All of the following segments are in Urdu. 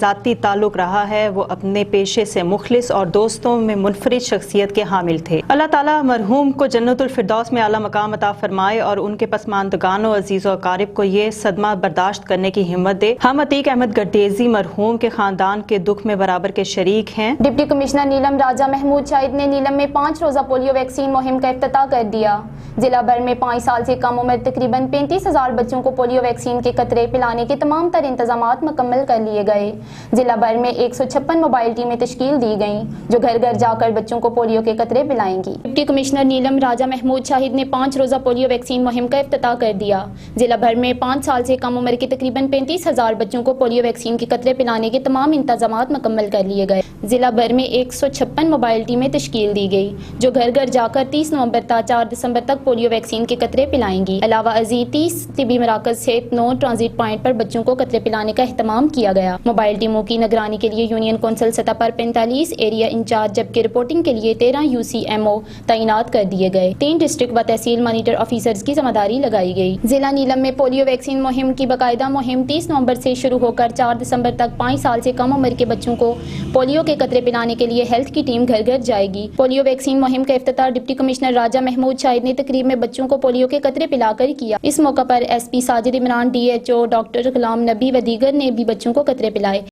ذاتی تعلق رہا ہے، وہ اپنے پیشے سے مخلص اور دوستوں میں منفرد شخصیت کے حامل تھے۔ اللہ تعالیٰ مرحوم کو جنت الفردوس میں اعلیٰ مقام عطا فرمائے اور ان کے پسماندگان و عزیز و اقارب کو یہ صدمہ برداشت کرنے کی ہمت دے۔ ہم عتیق احمد گردیزی مرحوم کے خاندان کے دکھ میں برابر کے شریک ہیں۔ ڈپٹی کمشنر نیلم راجہ محمود شاہد نے نیلم میں 5 روزہ پولیو ویکسین مہم کا افتتاح کر دیا۔ ضلع بھر میں 5 سال سے کم عمر تقریباً 35,000 بچوں کو پولیو ویکسین کے قطرے پلانے کے تمام تر انتظامات مکمل کر لیے گئے۔ ضلع بھر میں 156 موبائل ٹیمیں تشکیل دی گئیں جو گھر گھر جا کر بچوں کو پولیو کے قطرے پلائیں گی۔ ڈپٹی کمشنر نیلم راجہ محمود شاہد نے 5 روزہ پولیو ویکسین مہم کا افتتاح کر دیا۔ ضلع بھر میں 5 سال سے کم عمر کے تقریباً 35,000 بچوں کو پولیو ویکسین کے قطرے پلانے کے تمام انتظامات مکمل کر لیے گئے۔ ضلع بھر میں 156 موبائل ٹیمیں تشکیل دی گئی جو گھر گھر جا کر 30 نومبر تا 4 دسمبر تک پولیو ویکسین کے قطرے پلائیں گی۔ علاوہ ازیں 30 طبی مراکز سے 9 ٹرانزٹ پوائنٹ پر بچوں کو قطرے پلانے کا اہتمام کیا گیا۔ موبائل ٹیموں کی نگرانی کے لیے یونین کونسل سطح پر 45 ایریا انچارج جبکہ رپورٹنگ کے لیے 13 UCMO تعینات کر دیے گئے۔ 3 ڈسٹرکٹ و تحصیل مانیٹر آفیسرز کی ذمہ داری لگائی گئی۔ ضلع نیلم میں پولیو ویکسین مہم کی باقاعدہ مہم 30 نومبر سے شروع ہو کر 4 دسمبر تک 5 سال سے کم عمر کے بچوں کو پولیو کے قطرے پلانے کے لیے ہیلتھ کی ٹیم گھر گھر جائے گی۔ پولیو ویکسین مہم کا افتتاح ڈپٹی کمشنر راجہ محمود شاہد نے تقریب میں بچوں کو پولیو کے قطرے پلا کر کیا۔ اس موقع پر SP Sajid Imran, DHO doctor Ghulam نبی و دیگر نے بھی بچوں کو قطرے پلائے۔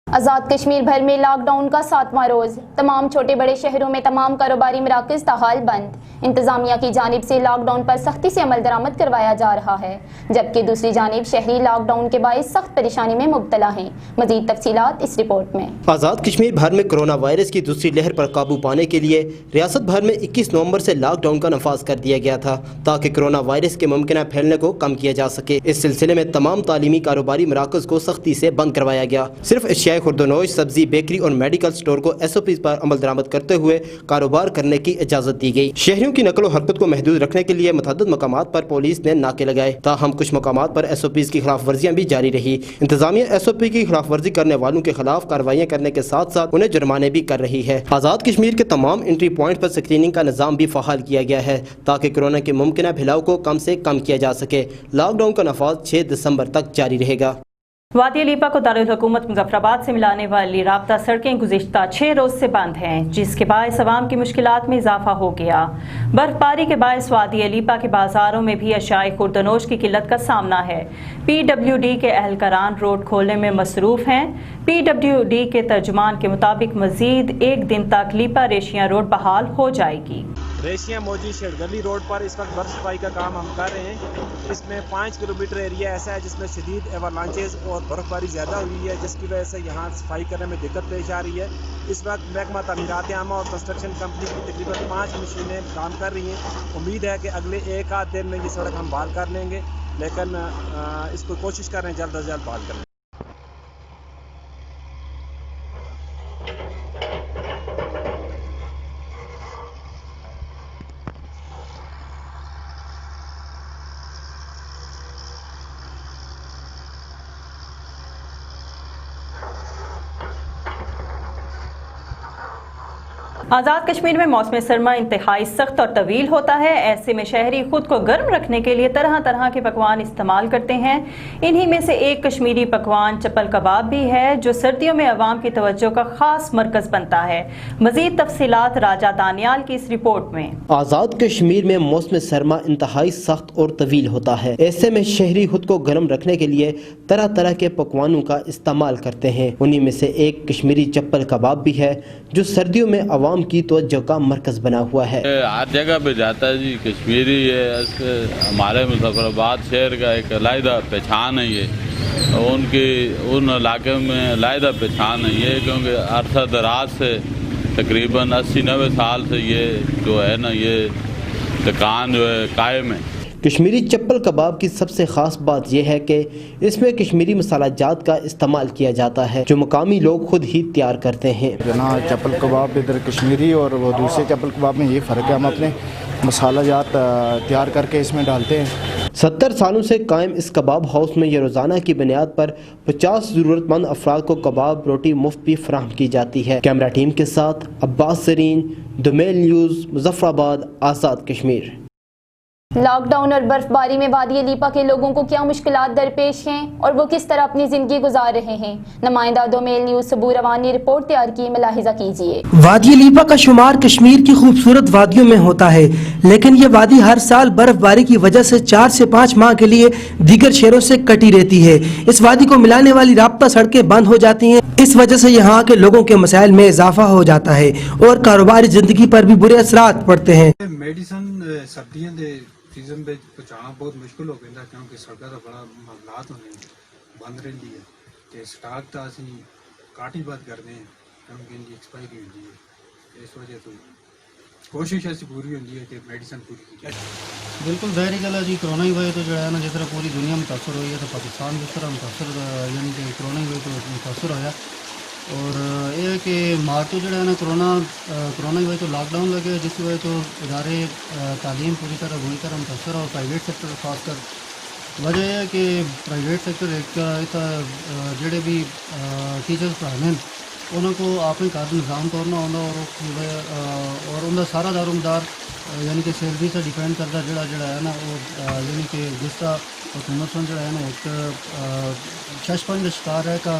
آزاد کشمیر بھر میں لاک ڈاؤن کا 7واں روز، تمام چھوٹے بڑے شہروں میں تمام کاروباری مراکز تاحال بند۔ انتظامیہ کی جانب سے لاک ڈاؤن پر سختی سے عمل درآمد کروایا جا رہا ہے جبکہ دوسری جانب شہری لاک ڈاؤن کے باعث سخت پریشانی میں مبتلا ہیں۔ مزید تفصیلات اس رپورٹ میں۔ آزاد کشمیر بھر میں کرونا وائرس کی دوسری لہر پر قابو پانے کے لیے ریاست بھر میں 21 نومبر سے لاک ڈاؤن کا نفاذ کر دیا گیا تھا تاکہ کرونا وائرس کے ممکنہ پھیلنے کو کم کیا جا سکے۔ اس سلسلے میں تمام تعلیمی کاروباری مراکز کو سختی سے بند کروایا گیا۔ صرف اشیاء خوردونوش، سبزی، بیکری اور میڈیکل سٹور کو SOPs پر عمل درآمد کرتے ہوئے کاروبار کرنے کی اجازت دی گئی۔ شہریوں کی نقل و حرکت کو محدود رکھنے کے لیے متعدد مقامات پر پولیس نے ناکے لگائے، تاہم کچھ مقامات پر SOPs کی خلاف ورزیاں بھی جاری رہی۔ انتظامیہ SOP کی خلاف ورزی کرنے والوں کے خلاف کارروائیاں کرنے کے ساتھ ساتھ انہیں جرمانے بھی کر رہی ہے۔ آزاد کشمیر کے تمام انٹری پوائنٹ پر اسکریننگ کا نظام بھی فعال کیا گیا ہے تاکہ کورونا کے ممکنہ پھیلاؤ کو کم سے کم کیا جا سکے۔ لاک ڈاؤن کا نفاذ 6 دسمبر تک جاری رہے گا۔ وادی لیپا کو دارالحکومت مظفر آباد سے ملانے والی رابطہ سڑکیں گزشتہ 6 روز سے بند ہیں جس کے باعث عوام کی مشکلات میں اضافہ ہو گیا۔ برف باری کے باعث وادی لیپا کے بازاروں میں بھی اشیاء خوردونوش کی قلت کا سامنا ہے۔ PWD کے اہلکاران روڈ کھولنے میں مصروف ہیں۔ PWD کے ترجمان کے مطابق مزید 1 دن تک لیپا ریشیاں روڈ بحال ہو جائے گی۔ ریشیاں موجی شیڈ گلی روڈ پر اس وقت برف صفائی کا کام ہم کر رہے ہیں۔ اس میں 5 کلومیٹر ایریا ایسا ہے جس میں شدید ایورلانچز اور برف باری زیادہ ہوئی ہے جس کی وجہ سے یہاں صفائی کرنے میں دقت پیش آ رہی ہے۔ اس وقت محکمہ تعمیرات عامہ اور کنسٹرکشن کمپنی کی تقریباً 5 مشینیں کام کر رہی ہیں۔ امید ہے کہ اگلے 1 آدھ دن میں یہ سڑک ہم بحال کر لیں گے، لیکن اس کو کوشش کر رہے ہیں جلد از جلد بحال کرنے۔ آزاد کشمیر میں موسم سرما انتہائی سخت اور طویل ہوتا ہے۔ ایسے میں شہری خود کو گرم رکھنے کے لیے طرح طرح کے پکوان استعمال کرتے ہیں۔ انہی میں سے ایک کشمیری پکوان چپل کباب بھی ہے جو سردیوں میں عوام کی توجہ کا خاص مرکز بنتا ہے۔ مزید تفصیلات راجہ دانیال کی اس رپورٹ میں۔ آزاد کشمیر میں موسم سرما انتہائی سخت اور طویل ہوتا ہے۔ ایسے میں شہری خود کو گرم رکھنے کے لیے طرح طرح کے پکوانوں کا استعمال کرتے ہیں۔ انہی میں سے ایک کشمیری چپل کباب بھی ہے جو سردیوں میں عوام کی توجہ کا مرکز بنا ہوا ہے۔ ہر جگہ پہ جاتا ہے جی، کشمیری ہے، ہمارے مظفر آباد شہر کا ایک علیحدہ پہچان ہے یہ، ان علاقے میں علیحدہ پہچان ہے یہ، کیونکہ عرصہ دراز سے تقریباً 80-90 سال سے یہ جو ہے نا یہ دکان جو ہے قائم ہے۔ کشمیری چپل کباب کی سب سے خاص بات یہ ہے کہ اس میں کشمیری مسالہ جات کا استعمال کیا جاتا ہے جو مقامی لوگ خود ہی تیار کرتے ہیں۔ جناب چپل کباب ادھر کشمیری اور وہ دوسرے چپل کباب میں یہ فرق ہے، ہم اپنے مسالہ جات تیار کر کے اس میں ڈالتے ہیں۔ 70 سالوں سے قائم اس کباب ہاؤس میں یہ روزانہ کی بنیاد پر 50 ضرورت مند افراد کو کباب روٹی مفت بھی فراہم کی جاتی ہے۔ کیمرہ ٹیم کے ساتھ عباس سرین، دومیل نیوز، مظفر آباد، آزاد کشمیر۔ لاک ڈاؤن اور برفباری میں وادی لیپا کے لوگوں کو کیا مشکلات درپیش ہیں اور وہ کس طرح اپنی زندگی گزار رہے ہیں؟ نمائندہ دومیل نیوز صبور روان نے رپورٹ تیار کی، ملاحظہ کیجیے۔ وادی لیپا کا شمار کشمیر کی خوبصورت وادیوں میں ہوتا ہے، لیکن یہ وادی ہر سال برف باری کی وجہ سے 4 سے 5 ماہ کے لیے دیگر شہروں سے کٹی رہتی ہے۔ اس وادی کو ملانے والی رابطہ سڑکیں بند ہو جاتی ہیں، اس وجہ سے یہاں کے لوگوں کے مسائل میں اضافہ ہو جاتا ہے اور کاروباری زندگی پر بھی برے اثرات پڑتے ہیں۔ میڈیسن سردیاں دے سیزن میں پہنچانا بہت مشکل ہو گیا کیونکہ سڑکیں تو بڑا معاملات ہونے بند رہی ہے کہ سٹاک تو اسی کاٹ ہی بند کرتے ہیں کیونکہ ان کی ایکسپائری ہوتی ہے، اس وجہ تو کوشش ایسی پوری ہوتی ہے کہ میڈیسن پوری کی جائے۔ بالکل ظاہری گل ہے جی، کرونا کی وجہ تو جو ہے نا جس طرح پوری دنیا متاثر ہوئی ہے تو پاکستان بھی اس طرح متاثر یعنی کہ کرونا کی وجہ تو متاثر ہوا، اور یہ ہے کہ مارچ جو ہے نا کرونا کی وجہ تو لاک ڈاؤن لگے، جس کی وجہ تو ادارے تعلیم پوری طرح بری طرح متاثر اور پرائیویٹ سیکٹر خاص کر وجہ یہ ہے کہ پرائیویٹ سیکٹر ایک جڑے بھی ٹیچرز پڑھانے انہوں کو اپنے گھر نظام توڑنا ہوتا اور ان کا سارا دار و مدار یعنی کہ سیلری سے ڈیپینڈ کرتا جڑا ہے نا وہ یعنی کہ جس کا حکومت سے جو ہے نا ایک شش پنج کا شکار ہے کا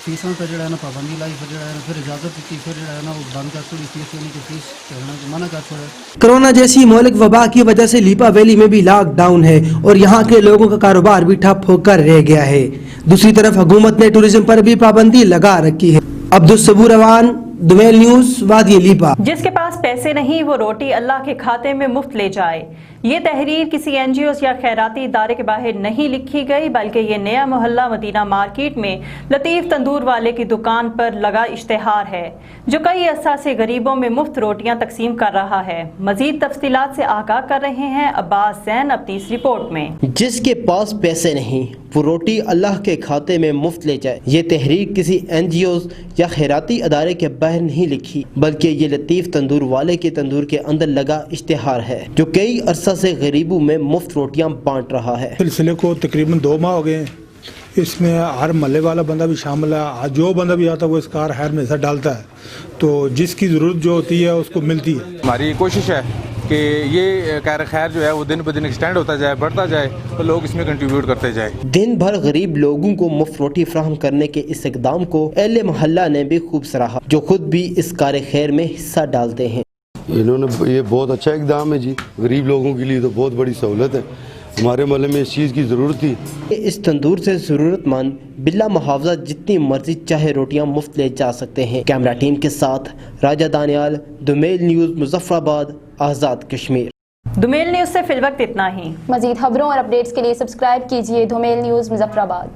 فیسوں پہ جو ہے نا پابندی لائی، پھر جو ہے نا پھر اجازت دیتی، پھر جو ہے نا وہ بند کر چھوڑی فیس یعنی کہ فیس کہنا منع کر چھوڑے۔ کرونا جیسی مہلک وبا کی وجہ سے لیپا ویلی میں بھی لاک ڈاؤن ہے اور یہاں کے لوگوں کا کاروبار بھی ٹھپ ہو کر رہ گیا ہے۔ دوسری طرف حکومت نے ٹورزم پر بھی پابندی لگا رکھی ہے۔ عبدالصبور روان، دومیل نیوز، وادی لیپا۔ جس کے پاس پیسے نہیں وہ روٹی اللہ کے کھاتے میں مفت لے جائے، یہ تحریر کسی NGOs یا خیراتی ادارے کے باہر نہیں لکھی گئی، بلکہ یہ نیا محلہ مدینہ مارکیٹ میں لطیف تندور والے کی دکان پر لگا اشتہار ہے جو کئی عرصہ سے غریبوں میں مفت روٹیاں تقسیم کر رہا ہے۔ مزید تفصیلات سے آگاہ کر رہے ہیں عباس زین اپنی اس رپورٹ میں۔ جس کے پاس پیسے نہیں وہ روٹی اللہ کے کھاتے میں مفت لے جائے، یہ تحریر کسی NGOs یا خیراتی ادارے کے باہر نہیں لکھی، بلکہ یہ لطیف تندور والے کے تندور کے اندر لگا اشتہار ہے جو کئی عرصہ سے غریبوں میں مفت روٹیاں بانٹ رہا ہے۔ سلسلے کو تقریباً 2 ماہ ہو گئے ہیں، اس میں ہر محلے والا بندہ بھی شامل ہے، جو بندہ بھی آتا ہے وہ اس کار خیر میں حصہ ڈالتا ہے، تو جس کی ضرورت جو ہوتی ہے اس کو ملتی ہے۔ ہماری کوشش ہے کہ یہ کار خیر جو ہے وہ دن بدن ایکسٹینڈ ہوتا جائے، بڑھتا جائے، تو لوگ اس میں کنٹریبیوٹ کرتے جائیں۔ دن بھر غریب لوگوں کو مفت روٹی فراہم کرنے کے اس اقدام کو اہل محلہ نے بھی خوب سراہا، جو خود بھی اس کار خیر میں حصہ ڈالتے ہیں۔ انہوں نے یہ بہت اچھا اقدام ہے جی، غریب لوگوں کے لیے تو بہت بڑی سہولت ہے، ہمارے محلے میں اس چیز کی ضرورت تھی۔ اس تندور سے ضرورت مند بلا محافظہ جتنی مرضی چاہے روٹیاں مفت لے جا سکتے ہیں۔ کیمرہ ٹیم کے ساتھ راجہ دانیال، دومیل نیوز، مظفر آباد، آزاد کشمیر۔ دومیل نیوز سے فی الوقت اتنا ہی۔ مزید خبروں اور اپڈیٹس کے لیے سبسکرائب کیجیے دومیل نیوز مظفر آباد۔